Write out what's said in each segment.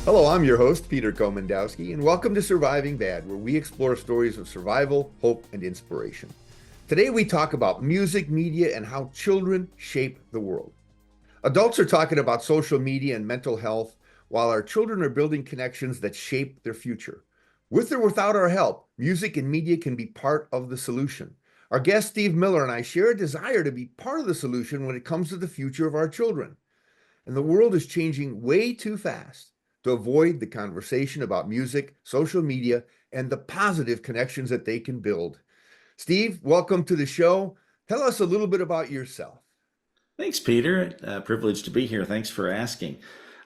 Hello, I'm your host, Peter Komendowski, and welcome to Surviving Bad, where we explore stories of survival, hope, and inspiration. Today, we talk about music, media, and how children shape the world. Adults are talking about social media and mental health, while our children are building connections that shape their future. With or without our help, music and media can be part of the solution. Our guest, Steve Miller, and I share a desire to be part of the solution when it comes to the future of our children. And the world is changing way too fast to avoid the conversation about music, social media, and the positive connections that they can build. Steve, welcome to the show. Tell us a little bit about yourself. Thanks, Peter. Privileged to be here. Thanks for asking.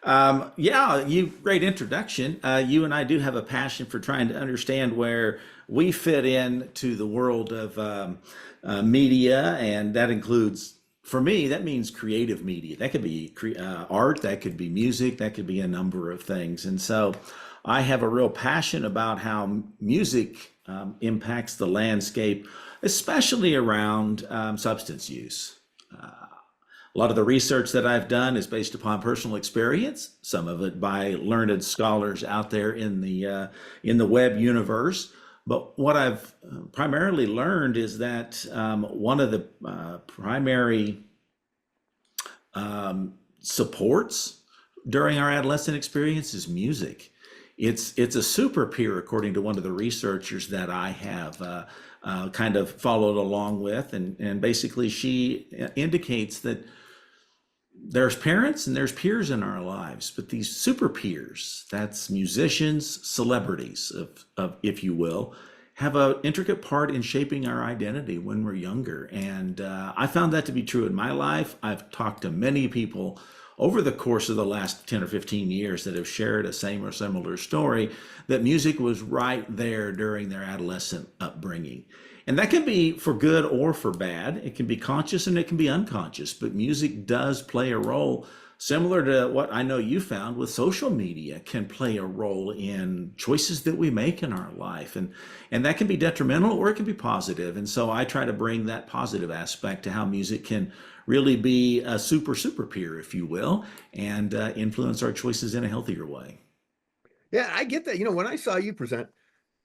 Great introduction. You and I do have a passion for trying to understand where we fit in to the world of media, and that includes, for me, that means creative media. That could be art, that could be music, that could be a number of things. And so I have a real passion about how music impacts the landscape, especially around substance use. A lot of the research that I've done is based upon personal experience, some of it by learned scholars out there in the web universe. But what I've primarily learned is that one of the primary supports during our adolescent experience is music. It's a super peer, according to one of the researchers that I have kind of followed along with, and basically she indicates that there's parents and there's peers in our lives, but these super peers, that's musicians, celebrities, of if you will, have an intricate part in shaping our identity when we're younger. And I found that to be true in my life. I've talked to many people over the course of the last 10 or 15 years that have shared a same or similar story, that music was right there during their adolescent upbringing. And that can be for good or for bad. It can be conscious and it can be unconscious, but music does play a role, similar to what I know you found with social media, can play a role in choices that we make in our life. And that can be detrimental or it can be positive. And so I try to bring that positive aspect to how music can really be a super peer, if you will, and influence our choices in a healthier way. Yeah, I get that. When I saw you present,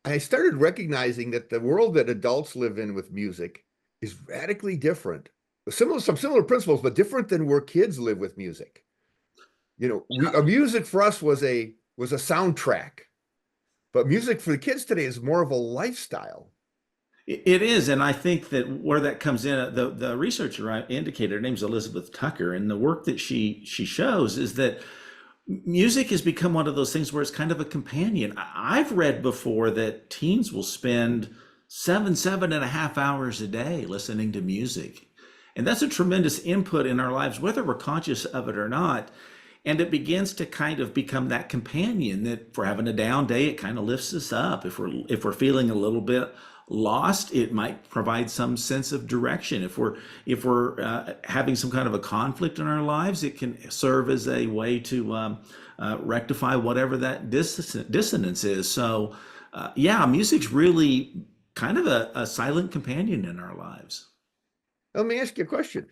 I started recognizing that the world that adults live in with music is radically different. Some similar principles, but different than where kids live with music. Music for us was a soundtrack, but music for the kids today is more of a lifestyle. It is, and I think that where that comes in, the researcher I indicated, her name's Elizabeth Tucker, and the work that she shows is that music has become one of those things where it's kind of a companion. I've read before that teens will spend 7.5 hours a day listening to music. And that's a tremendous input in our lives, whether we're conscious of it or not. And it begins to kind of become that companion that if we're having a down day, it kind of lifts us up. If we're feeling a little bit lost, it might provide some sense of direction. If we're having some kind of a conflict in our lives, it can serve as a way to rectify whatever that dissonance is. So music's really kind of a silent companion in our lives. Let me ask you a question.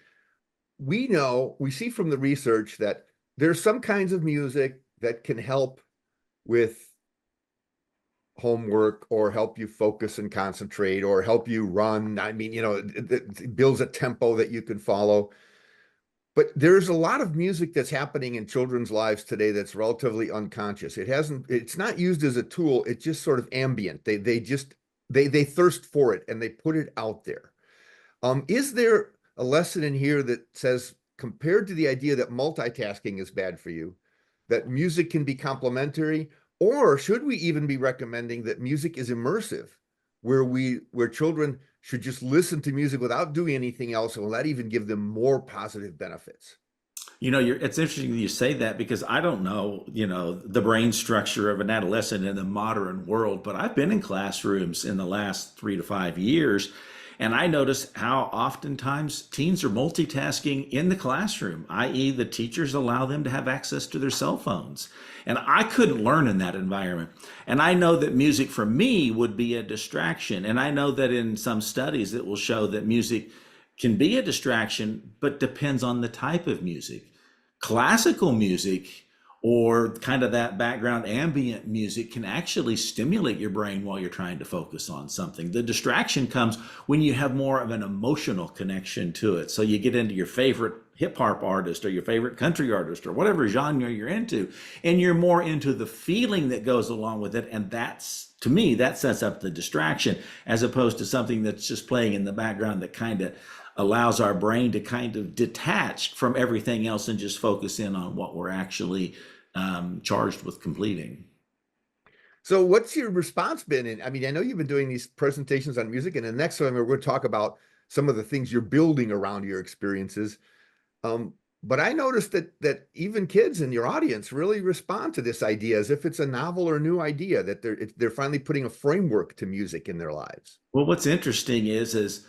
We see from the research that there's some kinds of music that can help with homework or help you focus and concentrate or help you run. I mean, it builds a tempo that you can follow. But there's a lot of music that's happening in children's lives today that's relatively unconscious. It's not used as a tool. It's just sort of ambient. They thirst for it and they put it out there. Is there a lesson in here that says, compared to the idea that multitasking is bad for you, that music can be complementary? Or should we even be recommending that music is immersive, where children should just listen to music without doing anything else, and will that even give them more positive benefits? It's interesting that you say that because I don't know, the brain structure of an adolescent in the modern world, but I've been in classrooms in the last 3 to 5 years. And I notice how oftentimes teens are multitasking in the classroom, i.e. the teachers allow them to have access to their cell phones. And I couldn't learn in that environment. And I know that music for me would be a distraction. And I know that in some studies it will show that music can be a distraction, but depends on the type of music. Classical music or kind of that background ambient music can actually stimulate your brain while you're trying to focus on something. The distraction comes when you have more of an emotional connection to it. So you get into your favorite hip hop artist or your favorite country artist or whatever genre you're into, and you're more into the feeling that goes along with it. And that's, to me, that sets up the distraction, as opposed to something that's just playing in the background that kind of allows our brain to kind of detach from everything else and just focus in on what we're actually charged with completing. So what's your response been? And I mean, I know you've been doing these presentations on music, and the next time we're going to talk about some of the things you're building around your experiences. But I noticed that even kids in your audience really respond to this idea as if it's a novel or new idea, that they're finally putting a framework to music in their lives. Well, what's interesting is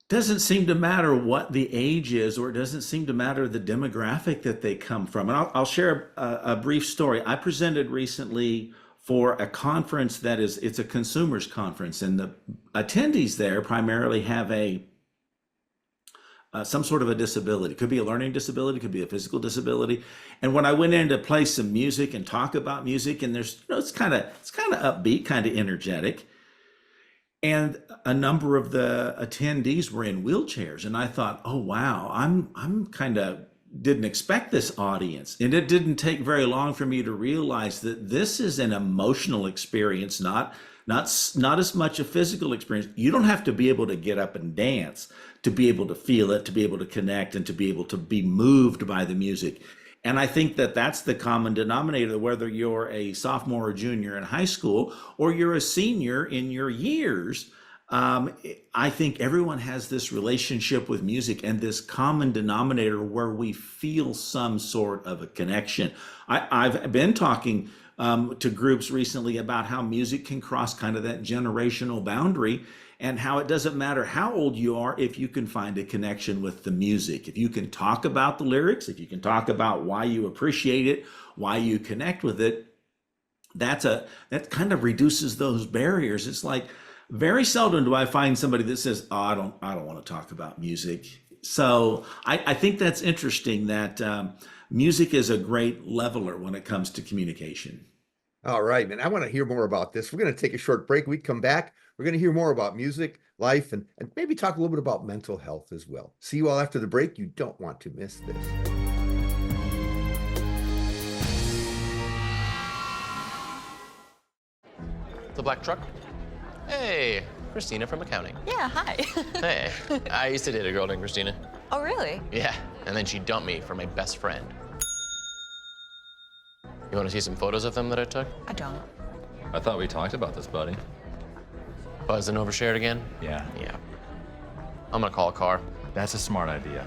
doesn't seem to matter what the age is, or it doesn't seem to matter the demographic that they come from. And I'll share a brief story. I presented recently for a conference it's a consumers conference, and the attendees there primarily have some sort of a disability. It could be a learning disability, could be a physical disability. And when I went in to play some music and talk about music, and there's, it's kind of upbeat, kind of energetic. And a number of the attendees were in wheelchairs, and I thought, oh wow, I'm kind of didn't expect this audience. And it didn't take very long for me to realize that this is an emotional experience, not as much a physical experience. You don't have to be able to get up and dance to be able to feel it, to be able to connect, and to be able to be moved by the music. And I think that that's the common denominator, whether you're a sophomore or junior in high school, or you're a senior in your years. I think everyone has this relationship with music and this common denominator where we feel some sort of a connection. I've been talking to groups recently about how music can cross kind of that generational boundary, and how it doesn't matter how old you are if you can find a connection with the music. If you can talk about the lyrics, if you can talk about why you appreciate it, why you connect with it, that kind of reduces those barriers. It's like very seldom do I find somebody that says, "Oh, I don't want to talk about music." So I think that's interesting that music is a great leveler when it comes to communication. All right, man. I want to hear more about this. We're going to take a short break. We come back. We're going to hear more about music, life, and maybe talk a little bit about mental health as well. See you all after the break. You don't want to miss this. The black truck? Hey, Christina from accounting. Yeah, hi. Hey, I used to date a girl named Christina. Oh, really? Yeah, and then she dumped me for my best friend. You want to see some photos of them that I took? I don't. I thought we talked about this, buddy. Buzz and overshared again? Yeah. Yeah. I'm gonna call a car. That's a smart idea.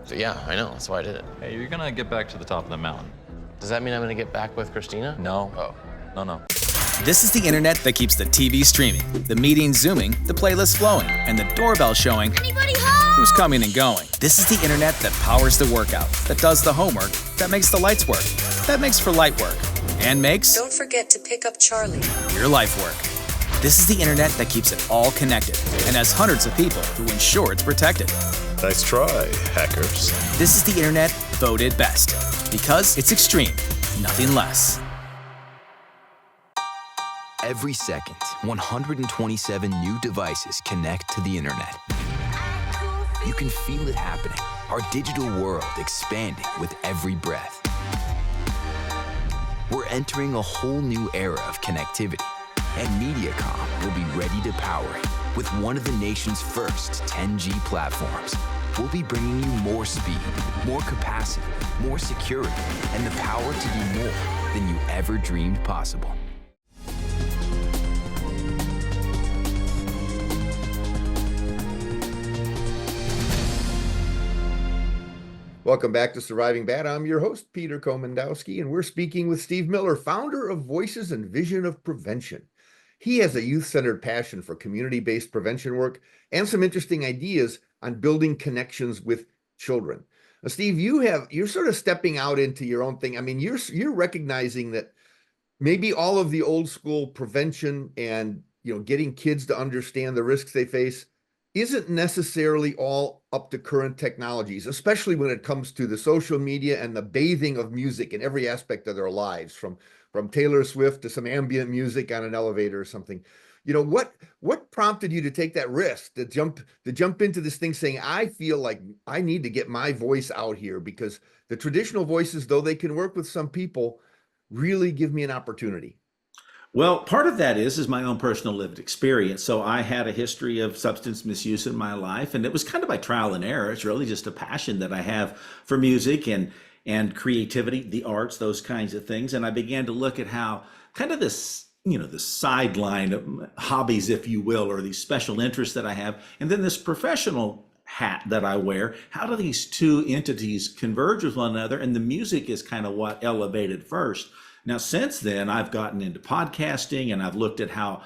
So yeah, I know, that's why I did it. Hey, you're gonna get back to the top of the mountain. Does that mean I'm gonna get back with Christina? No. Oh. No. This is the internet that keeps the TV streaming, the meetings zooming, the playlist flowing, and the doorbell showing Anybody home? who's coming and going. This is the internet that powers the workout, that does the homework, that makes the lights work, that makes for light work, and makes Don't forget to pick up Charlie. your life work. This is the internet that keeps it all connected and has hundreds of people who ensure it's protected. Nice try, hackers. This is the internet voted best because it's extreme, nothing less. Every second, 127 new devices connect to the internet. You can feel it happening, our digital world expanding with every breath. We're entering a whole new era of connectivity, and MediaCom will be ready to power it with one of the nation's first 10G platforms. We'll be bringing you more speed, more capacity, more security, and the power to do more than you ever dreamed possible. Welcome back to Surviving Bad. I'm your host, Peter Komendowski, and we're speaking with Steve Miller, founder of Voices and Vision of Prevention. He has a youth-centered passion for community-based prevention work and some interesting ideas on building connections with children. Now, Steve, you're sort of stepping out into your own thing. I mean, you're recognizing that maybe all of the old school prevention and getting kids to understand the risks they face isn't necessarily all up to current technologies, especially when it comes to the social media and the bathing of music in every aspect of their lives, from Taylor Swift to some ambient music on an elevator or something. What prompted you to take that risk, to jump into this thing saying, I feel like I need to get my voice out here, because the traditional voices, though they can work with some people, really give me an opportunity? Well, part of that is my own personal lived experience. So I had a history of substance misuse in my life, and it was kind of by trial and error. It's really just a passion that I have for music and creativity, the arts, those kinds of things. And I began to look at how kind of the sideline of hobbies, if you will, or these special interests that I have, and then this professional hat that I wear, how do these two entities converge with one another? And the music is kind of what elevated first. Now, since then, I've gotten into podcasting, and I've looked at how,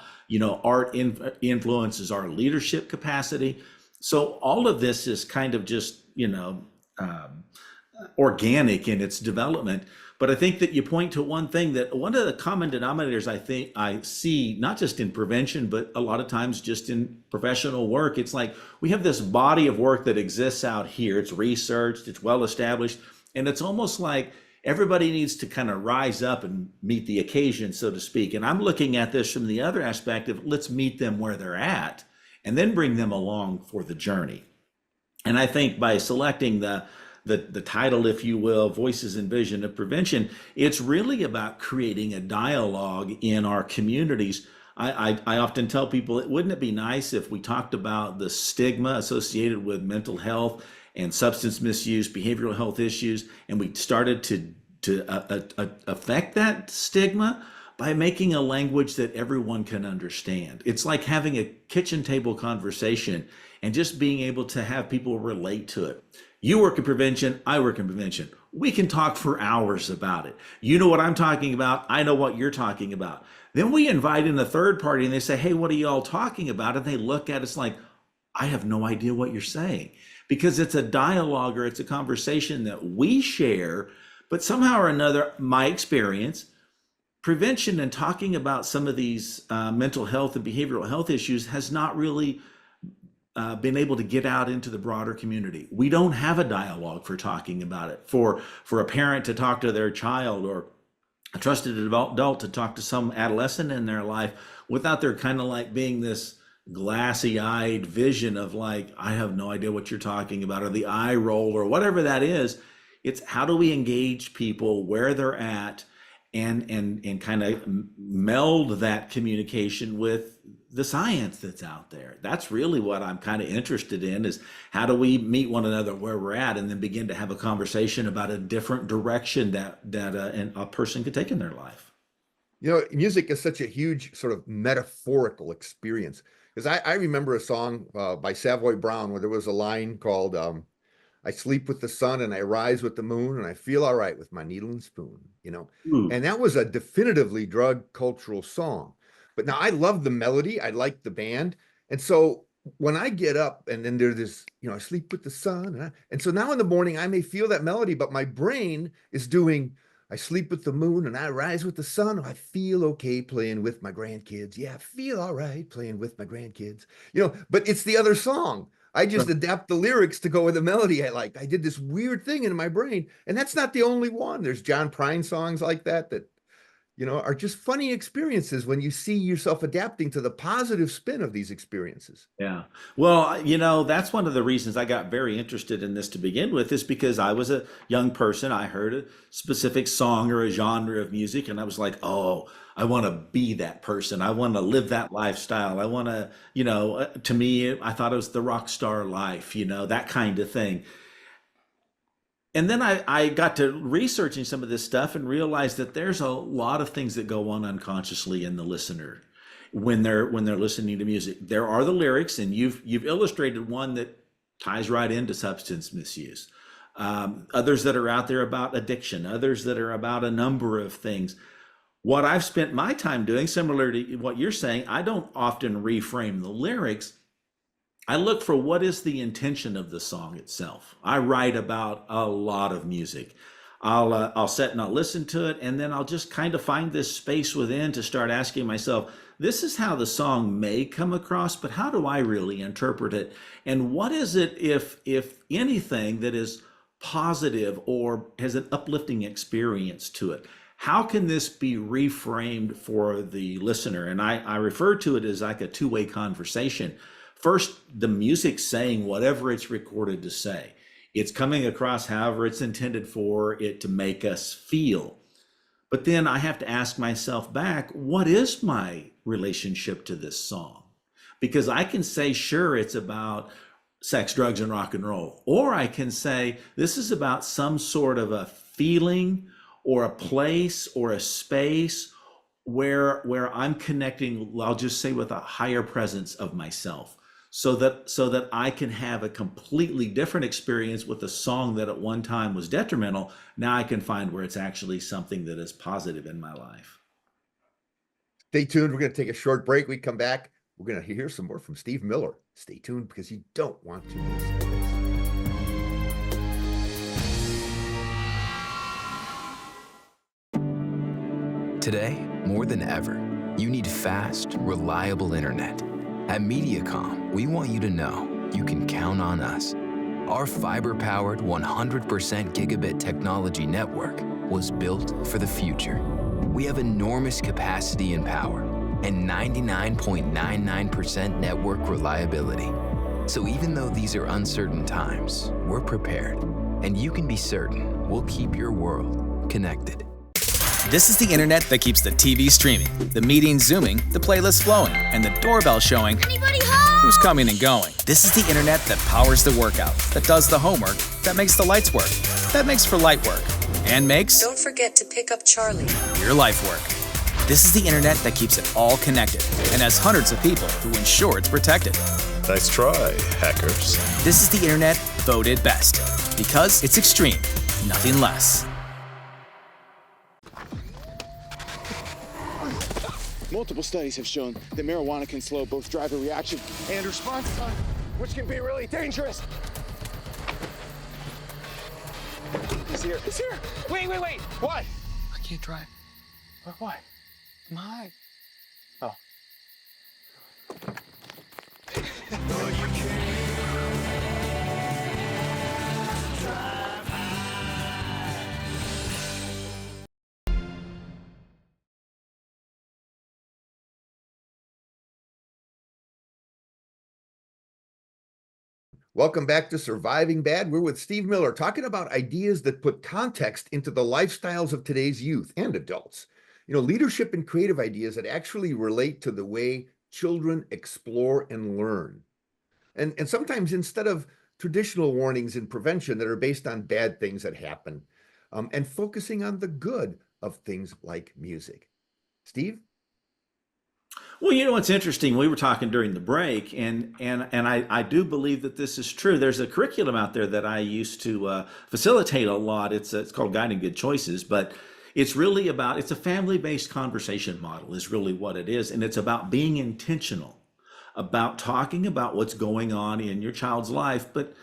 art influences our leadership capacity. So all of this is kind of just, organic in its development. But I think that you point to one thing, that one of the common denominators I think I see, not just in prevention, but a lot of times just in professional work, it's like we have this body of work that exists out here. It's researched, it's well established, and it's almost like everybody needs to kind of rise up and meet the occasion, so to speak. And I'm looking at this from the other aspect of, let's meet them where they're at and then bring them along for the journey. And I think by selecting the title, if you will, Voices and Vision of Prevention, it's really about creating a dialogue in our communities. I often tell people, wouldn't it be nice if we talked about the stigma associated with mental health and substance misuse, behavioral health issues, and we started to affect that stigma by making a language that everyone can understand. It's like having a kitchen table conversation and just being able to have people relate to it. You work in prevention, I work in prevention. We can talk for hours about it. You know what I'm talking about, I know what you're talking about. Then we invite in a third party and they say, hey, what are y'all talking about? And they look at us like, I have no idea what you're saying. Because it's a dialogue, or it's a conversation that we share, but somehow or another, my experience, prevention and talking about some of these mental health and behavioral health issues has not really been able to get out into the broader community. We don't have a dialogue for talking about it. For a parent to talk to their child, or a trusted adult to talk to some adolescent in their life, without there kind of like being this glassy-eyed vision of like, I have no idea what you're talking about, or the eye roll, or whatever that is. It's how do we engage people where they're at and kind of meld that communication with the science that's out there. That's really what I'm kind of interested in, is how do we meet one another where we're at, and then begin to have a conversation about a different direction that a person could take in their life. Music is such a huge sort of metaphorical experience. Because I remember a song by Savoy Brown where there was a line called, I sleep with the sun and I rise with the moon and I feel all right with my needle and spoon, And that was a definitively drug cultural song. But now I love the melody. I like the band. And so when I get up and then there's this, I sleep with the sun. And so now in the morning, I may feel that melody, but my brain is doing, I sleep with the moon and I rise with the sun. I feel okay playing with my grandkids. Yeah, I feel all right playing with my grandkids. But it's the other song. I just adapt the lyrics to go with the melody I like. I did this weird thing in my brain. And that's not the only one. There's John Prine songs like that are just funny experiences when you see yourself adapting to the positive spin of these experiences. Yeah. Well, that's one of the reasons I got very interested in this to begin with, is because I was a young person. I heard a specific song or a genre of music, and I was like, oh, I want to be that person. I want to live that lifestyle. I want to, to me, I thought it was the rock star life, that kind of thing. And then I got to researching some of this stuff and realized that there's a lot of things that go on unconsciously in the listener when they're listening to music. There are the lyrics, and you've illustrated one that ties right into substance misuse. Others that are out there about addiction, others that are about a number of things. What I've spent my time doing, similar to what you're saying, I don't often reframe the lyrics. I look for what is the intention of the song itself. I write about a lot of music. I'll sit and I'll listen to it, and then I'll just kind of find this space within to start asking myself, this is how the song may come across, but how do I really interpret it? And what is it, if anything, that is positive or has an uplifting experience to it? How can this be reframed for the listener? And I refer to it as like a two-way conversation. First, the music saying whatever it's recorded to say. It's coming across however it's intended for it to make us feel. But then I have to ask myself back, what is my relationship to this song? Because I can say, sure, it's about sex, drugs, and rock and roll. Or I can say, this is about some sort of a feeling or a place or a space where I'm connecting, I'll just say, with a higher presence of myself. So that I can have a completely different experience with a song that at one time was detrimental. Now I can find where it's actually something that is positive in my life. Stay tuned. We're going to take a short break. We come back. We're going to hear some more from Steve Miller. Stay tuned because you don't want to miss this. Today, more than ever, you need fast, reliable internet. At Mediacom, we want you to know you can count on us. Our fiber-powered 100% gigabit technology network was built for the future. We have enormous capacity and power and 99.99% network reliability. So even though these are uncertain times, we're prepared. And you can be certain we'll keep your world connected. This is the internet that keeps the TV streaming, the meetings zooming, the playlist flowing, and the doorbell showing Anybody home? who's coming and going. This is the internet that powers the workout, that does the homework, that makes the lights work, that makes for light work, and makes Don't forget to pick up Charlie. your life work. This is the internet that keeps it all connected and has hundreds of people who ensure it's protected. Nice try, hackers. This is the internet voted best because it's extreme, nothing less. Multiple studies have shown that marijuana can slow both driver reaction and response time, which can be really dangerous. He's here. He's here. Wait. What? I can't drive. Why? I'm high. Oh. Welcome back to Surviving Bad. We're with Steve Miller talking about ideas that put context into the lifestyles of today's youth and adults. You know, leadership and creative ideas that actually relate to the way children explore and learn. And sometimes instead of traditional warnings and prevention that are based on bad things that happen, and focusing on the good of things like music. Steve? Well, you know what's interesting? We were talking during the break, and I do believe that this is true. There's a curriculum out there that I used to facilitate a lot. It's called Guiding Good Choices, but it's really about, it's a family-based conversation model is really what it is, and it's about being intentional, about talking about what's going on in your child's life. But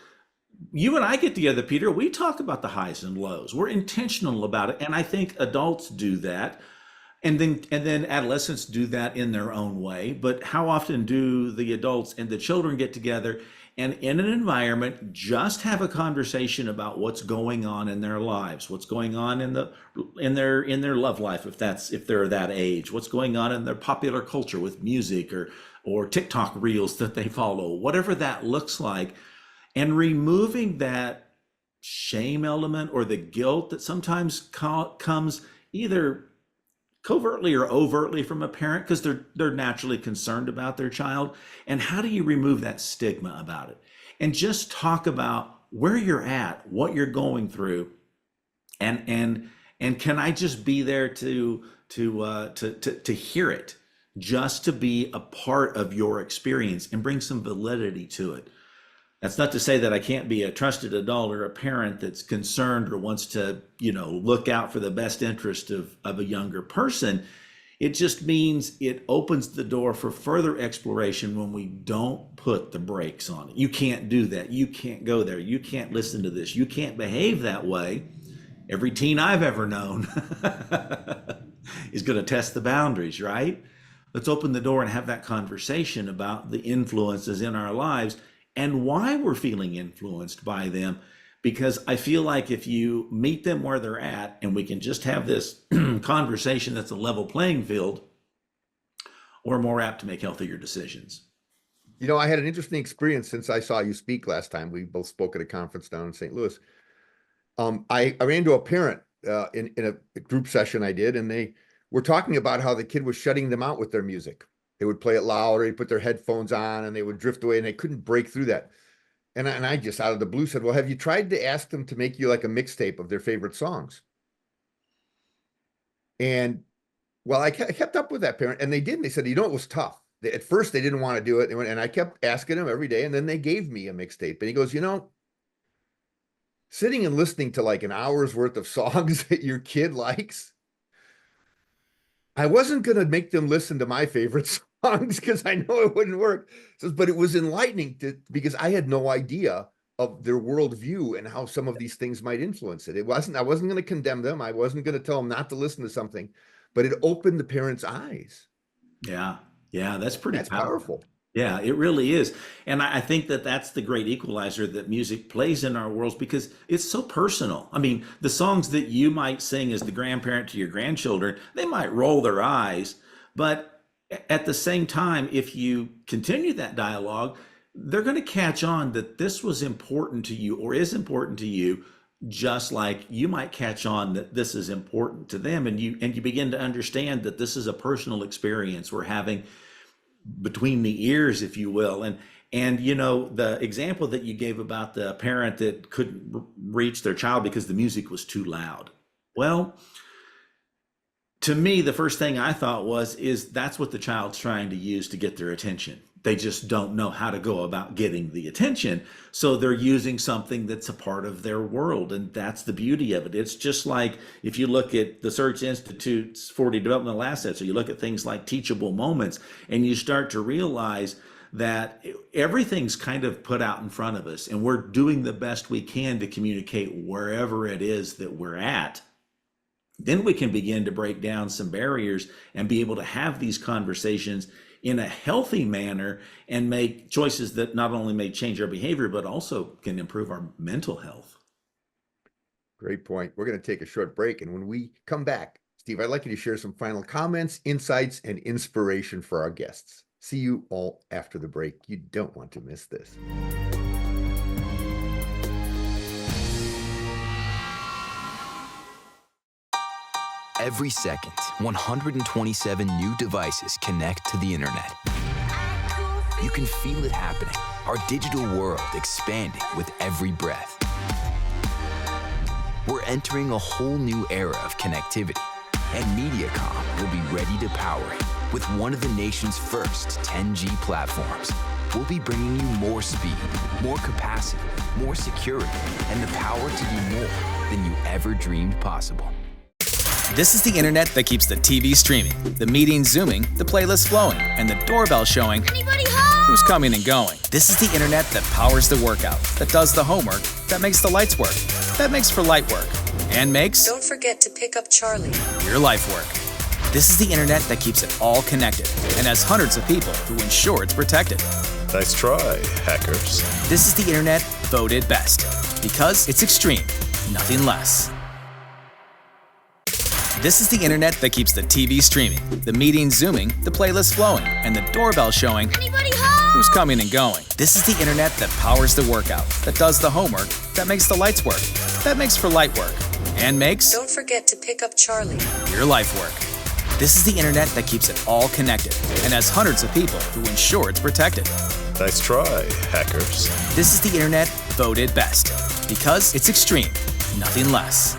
you and I get together, Peter, we talk about the highs and lows. We're intentional about it, and I think adults do that. And then adolescents do that in their own way. But how often do the adults and the children get together and in an environment just have a conversation about what's going on in their lives, what's going on in their love life, if they're that age, what's going on in their popular culture with music or TikTok reels that they follow, whatever that looks like, and removing that shame element or the guilt that sometimes comes either covertly or overtly from a parent because they're naturally concerned about their child. And how do you remove that stigma about it? And just talk about where you're at, what you're going through, and can I just be there to hear it, just to be a part of your experience and bring some validity to it. That's not to say that I can't be a trusted adult or a parent that's concerned or wants to, look out for the best interest of a younger person. It just means it opens the door for further exploration when we don't put the brakes on it. You can't do that. You can't go there. You can't listen to this. You can't behave that way. Every teen I've ever known is going to test the boundaries, right? Let's open the door and have that conversation about the influences in our lives and why we're feeling influenced by them. Because I feel like if you meet them where they're at and we can just have this conversation that's a level playing field, we're more apt to make healthier decisions. You know, I had an interesting experience since I saw you speak last time. We both spoke at a conference down in St. Louis. I ran into a parent in a group session I did, and they were talking about how the kid was shutting them out with their music. They would play it loud, or they'd put their headphones on, and they would drift away, and they couldn't break through that. And I just out of the blue said, well, have you tried to ask them to make you like a mixtape of their favorite songs? And well, I kept up with that parent, and they did. And they said, you know, it was tough. At first, they didn't want to do it. And I kept asking them every day. And then they gave me a mixtape. And he goes, you know, sitting and listening to like an hour's worth of songs that your kid likes, I wasn't going to make them listen to my favorite songs because I know it wouldn't work. So, but it was enlightening because I had no idea of their worldview and how some of these things might influence it. I wasn't going to condemn them. I wasn't going to tell them not to listen to something, but it opened the parents' eyes. Yeah. That's pretty powerful. Yeah, it really is. And I think that that's the great equalizer that music plays in our worlds because it's so personal. I mean, the songs that you might sing as the grandparent to your grandchildren, they might roll their eyes, but at the same time, if you continue that dialogue, they're going to catch on that this was important to you or is important to you, just like you might catch on that this is important to them. And you begin to understand that this is a personal experience we're having between the ears, if you will. And you know, the example that you gave about the parent that couldn't reach their child because the music was too loud. Well, to me, the first thing I thought is that's what the child's trying to use to get their attention. They just don't know how to go about getting the attention. So they're using something that's a part of their world. And that's the beauty of it. It's just like if you look at the Search Institute's 40 developmental assets, or you look at things like teachable moments, and you start to realize that everything's kind of put out in front of us, and we're doing the best we can to communicate wherever it is that we're at. Then we can begin to break down some barriers and be able to have these conversations in a healthy manner and make choices that not only may change our behavior, but also can improve our mental health. Great point. We're going to take a short break. And when we come back, Steve, I'd like you to share some final comments, insights, and inspiration for our guests. See you all after the break. You don't want to miss this. Every second, 127 new devices connect to the internet. You can feel it happening, our digital world expanding with every breath. We're entering a whole new era of connectivity, and MediaCom will be ready to power it with one of the nation's first 10G platforms. We'll be bringing you more speed, more capacity, more security, and the power to do more than you ever dreamed possible. This is the internet that keeps the TV streaming, the meetings zooming, the playlist flowing, and the doorbell showing Anybody home? who's coming and going. This is the internet that powers the workout, that does the homework, that makes the lights work, that makes for light work, and makes Don't forget to pick up Charlie. your life work. This is the internet that keeps it all connected and has hundreds of people who ensure it's protected. Nice try, hackers. This is the internet voted best because it's extreme, nothing less. This is the internet that keeps the TV streaming, the meetings zooming, the playlist flowing, and the doorbell showing Anybody home? who's coming and going. This is the internet that powers the workout, that does the homework, that makes the lights work, that makes for light work, and makes Don't forget to pick up Charlie. your life work. This is the internet that keeps it all connected and has hundreds of people who ensure it's protected. Nice try, hackers. This is the internet voted best because it's extreme, nothing less.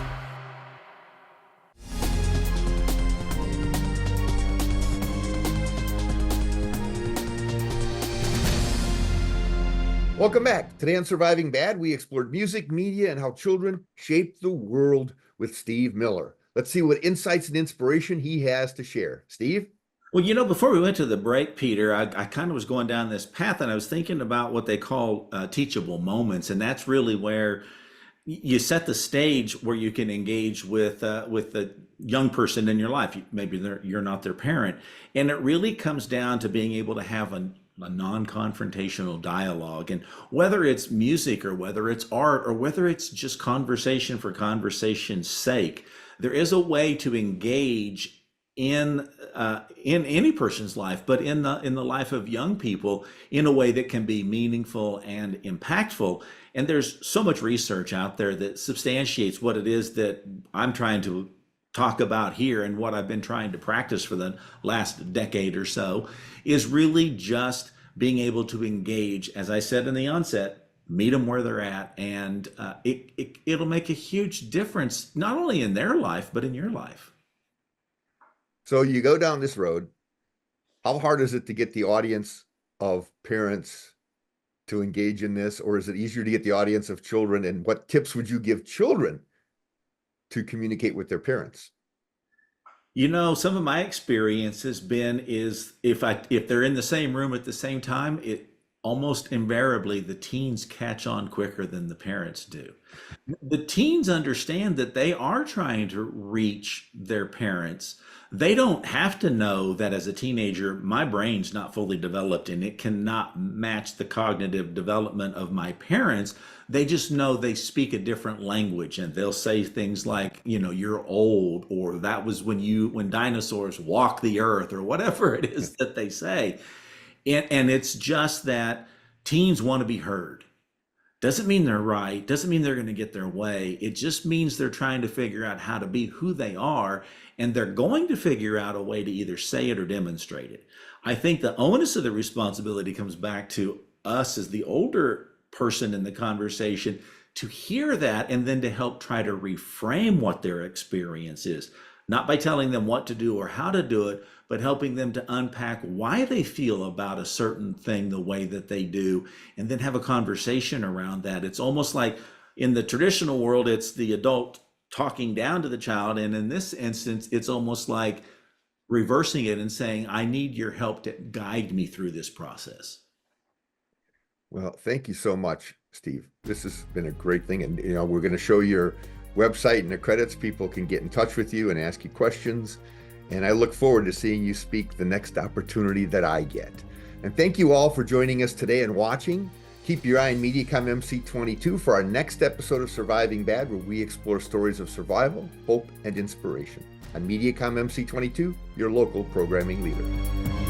Welcome back. Today on Surviving Bad, we explored music, media, and how children shape the world with Steve Miller. Let's see what insights and inspiration he has to share. Steve? Well, you know, before we went to the break, Peter, I kind of was going down this path and I was thinking about what they call teachable moments. And that's really where you set the stage where you can engage with the young person in your life. Maybe you're not their parent, and it really comes down to being able to have a non-confrontational dialogue. And whether it's music or whether it's art or whether it's just conversation for conversation's sake, there is a way to engage in any person's life, but in the life of young people in a way that can be meaningful and impactful. And there's so much research out there that substantiates what it is that I'm trying to talk about here, and what I've been trying to practice for the last decade or so is really just being able to engage, as I said in the onset, meet them where they're at, and it'll make a huge difference, not only in their life, but in your life. So you go down this road. How hard is it to get the audience of parents to engage in this, or is it easier to get the audience of children? And what tips would you give children to communicate with their parents? You know, some of my experience has been is if they're in the same room at the same time, it almost invariably the teens catch on quicker than the parents do. The teens understand that they are trying to reach their parents. They don't have to know that as a teenager, my brain's not fully developed and it cannot match the cognitive development of my parents. They just know they speak a different language, and they'll say things like, you know, you're old, or that was when dinosaurs walked the earth, or whatever it is that they say. And it's just that teens want to be heard. Doesn't mean they're right, doesn't mean they're going to get their way. It just means they're trying to figure out how to be who they are, and they're going to figure out a way to either say it or demonstrate it. I think the onus of the responsibility comes back to us as the older person in the conversation to hear that, and then to help try to reframe what their experience is, not by telling them what to do or how to do it, but helping them to unpack why they feel about a certain thing the way that they do, and then have a conversation around that. It's almost like in the traditional world, it's the adult talking down to the child. And in this instance, it's almost like reversing it and saying, I need your help to guide me through this process. Well, thank you so much, Steve. This has been a great thing. And, you know, we're going to show your website and the credits. People can get in touch with you and ask you questions. And I look forward to seeing you speak the next opportunity that I get. And thank you all for joining us today and watching. Keep your eye on MediaCom MC22 for our next episode of Surviving Bad, where we explore stories of survival, hope, and inspiration. On MediaCom MC22, your local programming leader.